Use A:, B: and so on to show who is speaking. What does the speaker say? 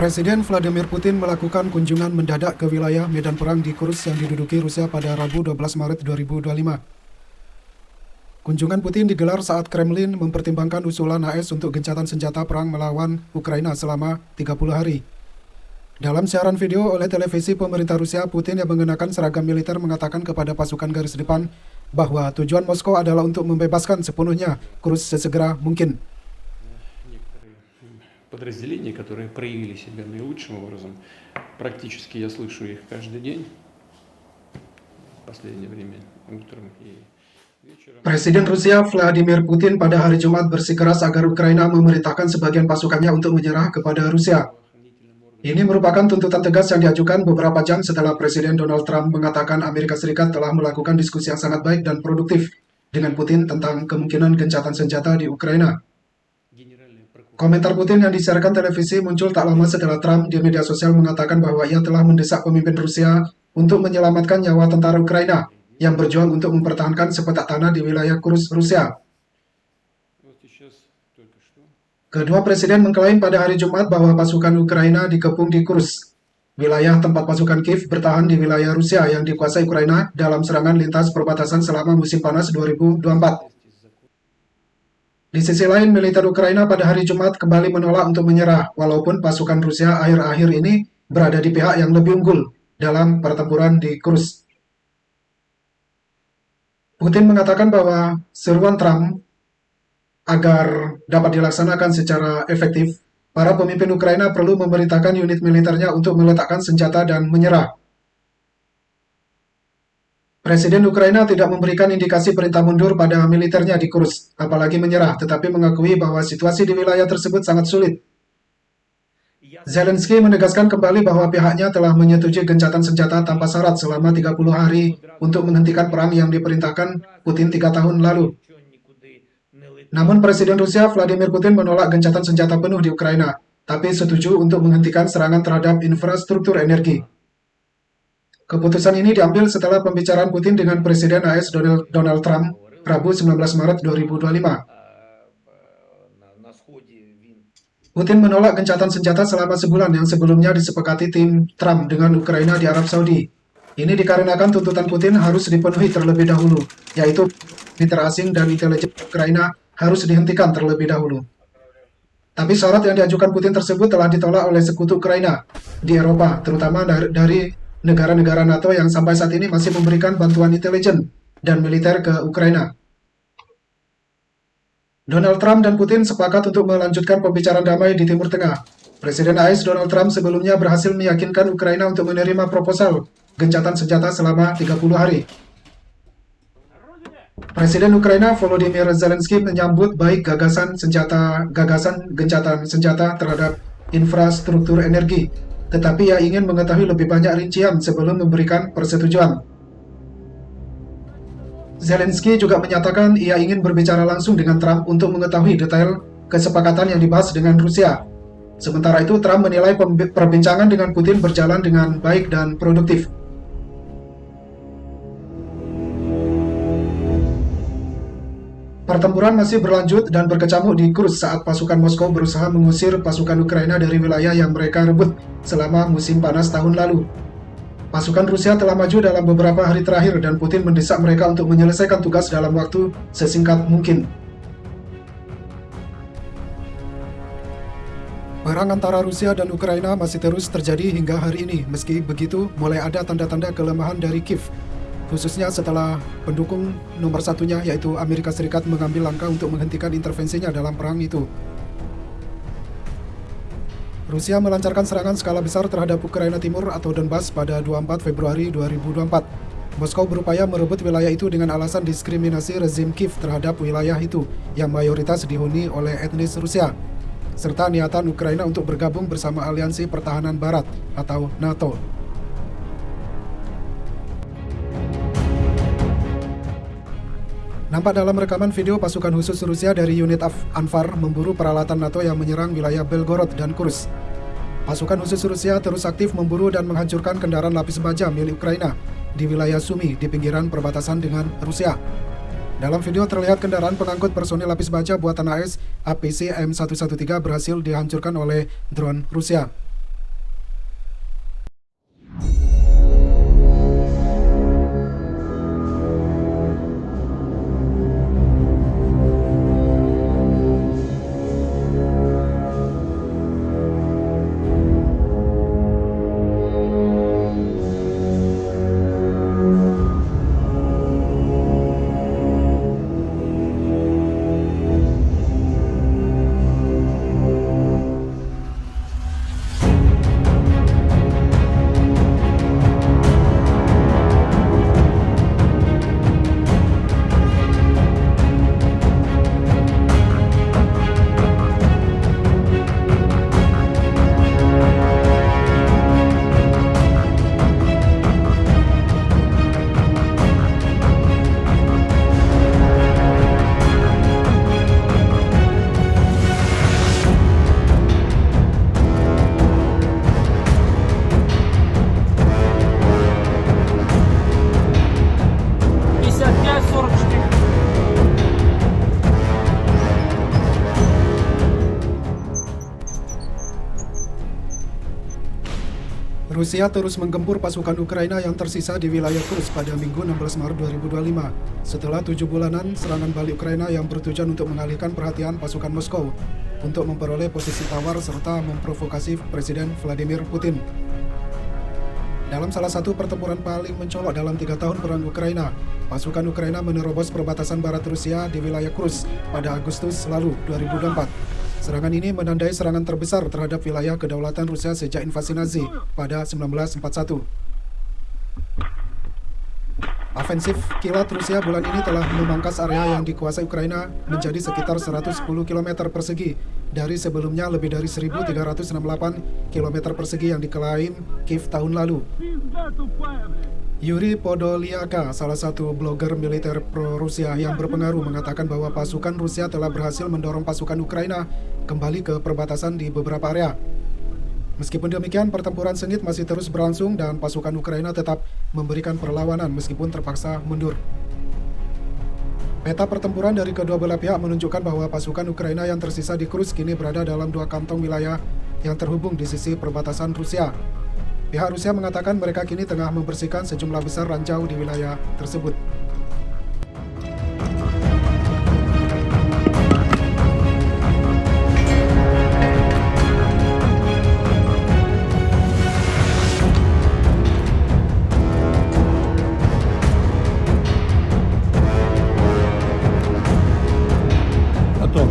A: Presiden Vladimir Putin melakukan kunjungan mendadak ke wilayah medan perang di Kursk yang diduduki Rusia pada Rabu 12 Maret 2025. Kunjungan Putin digelar saat Kremlin mempertimbangkan usulan AS untuk gencatan senjata perang melawan Ukraina selama 30 hari. Dalam siaran video oleh televisi pemerintah Rusia, Putin yang mengenakan seragam militer mengatakan kepada pasukan garis depan bahwa tujuan Moskow adalah untuk membebaskan sepenuhnya Kursk sesegera mungkin.
B: Подразделения, которые проявили себя наилучшим образом. Практически я слышу их каждый день в последнее время, утром и вечером.
A: Presiden Rusia Vladimir Putin pada hari Jumat bersikeras agar Ukraina memerintahkan sebagian pasukannya untuk menyerah kepada Rusia. Ini merupakan tuntutan tegas yang diajukan beberapa jam setelah Presiden Donald Trump mengatakan Amerika Serikat telah melakukan diskusi yang sangat baik dan produktif dengan Putin tentang kemungkinan gencatan senjata di Ukraina. Komentar Putin yang disiarkan televisi muncul tak lama setelah Trump di media sosial mengatakan bahwa ia telah mendesak pemimpin Rusia untuk menyelamatkan nyawa tentara Ukraina yang berjuang untuk mempertahankan sepetak tanah di wilayah Kursk, Rusia. Kedua presiden mengklaim pada hari Jumat bahwa pasukan Ukraina dikepung di Kursk, wilayah tempat pasukan Kiev bertahan di wilayah Rusia yang dikuasai Ukraina dalam serangan lintas perbatasan selama musim panas 2024. Di sisi lain, militer Ukraina pada hari Jumat kembali menolak untuk menyerah, walaupun pasukan Rusia akhir-akhir ini berada di pihak yang lebih unggul dalam pertempuran di Kursk. Putin mengatakan bahwa seruan Trump agar dapat dilaksanakan secara efektif, para pemimpin Ukraina perlu memerintahkan unit militernya untuk meletakkan senjata dan menyerah. Presiden Ukraina tidak memberikan indikasi perintah mundur pada militernya di Kursk, apalagi menyerah, tetapi mengakui bahwa situasi di wilayah tersebut sangat sulit. Zelensky menegaskan kembali bahwa pihaknya telah menyetujui gencatan senjata tanpa syarat selama 30 hari untuk menghentikan perang yang diperintahkan Putin 3 tahun lalu. Namun Presiden Rusia Vladimir Putin menolak gencatan senjata penuh di Ukraina, tapi setuju untuk menghentikan serangan terhadap infrastruktur energi. Keputusan ini diambil setelah pembicaraan Putin dengan Presiden AS Donald Trump Rabu 19 Maret 2025. Putin menolak gencatan senjata selama sebulan yang sebelumnya disepakati tim Trump dengan Ukraina di Arab Saudi. Ini dikarenakan tuntutan Putin harus dipenuhi terlebih dahulu, yaitu militer asing dan intelijen Ukraina harus dihentikan terlebih dahulu. Tapi syarat yang diajukan Putin tersebut telah ditolak oleh sekutu Ukraina di Eropa, terutama dari negara-negara NATO yang sampai saat ini masih memberikan bantuan intelijen dan militer ke Ukraina. Donald Trump dan Putin sepakat untuk melanjutkan pembicaraan damai di Timur Tengah. Presiden AS Donald Trump sebelumnya berhasil meyakinkan Ukraina untuk menerima proposal gencatan senjata selama 30 hari. Presiden Ukraina Volodymyr Zelensky menyambut baik gagasan gencatan senjata terhadap infrastruktur energi, tetapi ia ingin mengetahui lebih banyak rincian sebelum memberikan persetujuan. Zelensky juga menyatakan ia ingin berbicara langsung dengan Trump untuk mengetahui detail kesepakatan yang dibahas dengan Rusia. Sementara itu, Trump menilai perbincangan dengan Putin berjalan dengan baik dan produktif. Pertempuran masih berlanjut dan berkecamuk di Kursk saat pasukan Moskow berusaha mengusir pasukan Ukraina dari wilayah yang mereka rebut selama musim panas tahun lalu. Pasukan Rusia telah maju dalam beberapa hari terakhir dan Putin mendesak mereka untuk menyelesaikan tugas dalam waktu sesingkat mungkin. Perang antara Rusia dan Ukraina masih terus terjadi hingga hari ini. Meski begitu, mulai ada tanda-tanda kelemahan dari Kiev, khususnya setelah pendukung nomor satunya yaitu Amerika Serikat mengambil langkah untuk menghentikan intervensinya dalam perang itu. Rusia melancarkan serangan skala besar terhadap Ukraina Timur atau Donbas pada 24 Februari 2024. Moskow berupaya merebut wilayah itu dengan alasan diskriminasi rezim Kiev terhadap wilayah itu yang mayoritas dihuni oleh etnis Rusia, serta niatan Ukraina untuk bergabung bersama Aliansi Pertahanan Barat atau NATO. Nampak dalam rekaman video pasukan khusus Rusia dari unit Anfar memburu peralatan NATO yang menyerang wilayah Belgorod dan Kursk. Pasukan khusus Rusia terus aktif memburu dan menghancurkan kendaraan lapis baja milik Ukraina di wilayah Sumy di pinggiran perbatasan dengan Rusia. Dalam video terlihat kendaraan pengangkut personil lapis baja buatan AS APC M113 berhasil dihancurkan oleh drone Rusia. Rusia terus menggempur pasukan Ukraina yang tersisa di wilayah Kursk pada Minggu 16 Maret 2025. Setelah 7 bulanan, serangan balik Ukraina yang bertujuan untuk mengalihkan perhatian pasukan Moskow untuk memperoleh posisi tawar serta memprovokasi Presiden Vladimir Putin. Dalam salah satu pertempuran paling mencolok dalam 3 tahun perang Ukraina, pasukan Ukraina menerobos perbatasan barat Rusia di wilayah Kursk pada Agustus lalu 2024. Serangan ini menandai serangan terbesar terhadap wilayah kedaulatan Rusia sejak invasi Nazi pada 1941. Ofensif kilat Rusia bulan ini telah memangkas area yang dikuasai Ukraina menjadi sekitar 110 km persegi dari sebelumnya lebih dari 1.368 km persegi yang diklaim Kiev tahun lalu. Yuri Podolyaka, salah satu blogger militer pro-Rusia yang berpengaruh, mengatakan bahwa pasukan Rusia telah berhasil mendorong pasukan Ukraina kembali ke perbatasan di beberapa area. Meskipun demikian, pertempuran sengit masih terus berlangsung dan pasukan Ukraina tetap memberikan perlawanan meskipun terpaksa mundur. Peta pertempuran dari kedua belah pihak menunjukkan bahwa pasukan Ukraina yang tersisa di Kursk kini berada dalam 2 kantong wilayah yang terhubung di sisi perbatasan Rusia. Pihak Rusia mengatakan mereka kini tengah membersihkan sejumlah besar ranjau di wilayah tersebut.
C: Потом